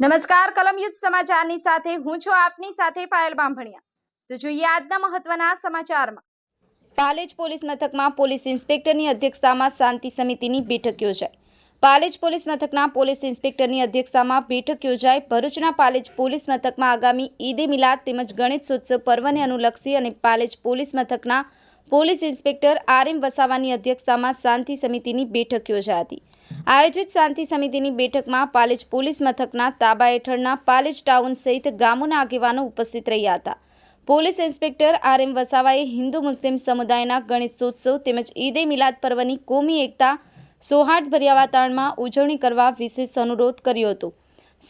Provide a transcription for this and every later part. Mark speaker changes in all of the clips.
Speaker 1: નમસ્કાર, કલમયુદ્ધ સમાચારની સાથે હું છું આપની સાથે પાયલ બામભણિયા। તો જોઈએ આજના મહત્વના સમાચારમાં। પાલેજ પોલીસ મથકમાં પોલીસ ઇન્સ્પેક્ટરની અધ્યક્ષતામાં શાંતિ સમિતિની બેઠક યોજાઈ। પાલેજ પોલીસ મથકના પોલીસ ઇન્સ્પેક્ટરની અધ્યક્ષતામાં બેઠક યોજાઈ। ભરૂચના પાલેજ પોલીસ મથકમાં આગામી ઈદ એ મિલાદ તેમજ ગણેશોત્સવ પર્વને અનુલક્ષી અને પાલેજ પોલીસ મથકના પોલીસ ઇન્સ્પેક્ટર આર.એમ. વસાવાની અધ્યક્ષતામાં શાંતિ સમિતિની બેઠક યોજાઈ હતી। આયોજિત શાંતિ સમિતિની બેઠકમાં પાલેજ પોલીસ મથકના તાબા હેઠળના પાલેજ ટાઉન સહિત ગામોના આગેવાનો ઉપસ્થિત રહ્યા હતા। Police inspector R M. વસાવાએ હિન્દુ મુસ્લિમ સમુદાયના ગણેશોત્સવ તેમજ ઈદ એ મિલાદ પર્વની કોમી એકતા સૌહાર્દભર્યા વાતાવરણમાં ઉજવણી કરવા વિશેષ અનુરોધ કર્યો હતો।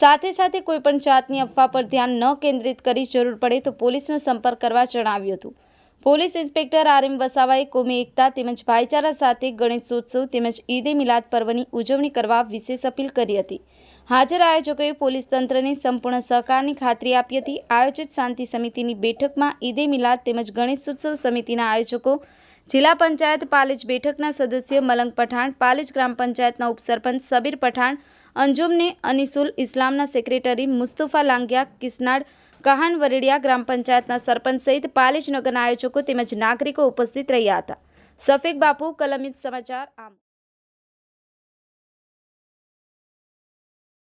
Speaker 1: સાથે સાથે કોઈપણ જાતની અફવા પર ધ્યાન ન કેન્દ્રિત કરી જરૂર પડે તો પોલીસનો સંપર્ક કરવા જણાવ્યું હતું। Police inspector R M. વસાવાએ કોમી એકતા તેમજ ભાઈચારા સાથે ગણેશોત્સવ તેમજ ઈદ એ મિલાદ પર્વની ઉજવણી કરવા વિશેષ અપીલ કરી હતી। હાજર આયોજકોએ પોલીસ તંત્રને સંપૂર્ણ સહકારની ખાતરી આપી હતી। આયોજિત શાંતિ સમિતિની બેઠકમાં ઈદ એ મિલાદ તેમજ ગણેશોત્સવ સમિતિના આયોજકો, જિલ્લા પંચાયત પાલેજ બેઠકના સદસ્ય મલંગ પઠાણ, પાલેજ ગ્રામ પંચાયતના ઉપસરપંચ સબીર પઠાણ, અંજુમને અનીસુલ ઇસ્લામના સેક્રેટરી મુસ્તફા લાંગિયા, કિસનાડ કહાન વરેડિયા, ગ્રામ પંચાયતના સરપંચ સહિત પાલેજ નગરના આયોજકો તેમજ નાગરિકો ઉપસ્થિત રહ્યા હતા। સફેક બાપુ, કલમયુદ્ધ સમાચાર, આમ।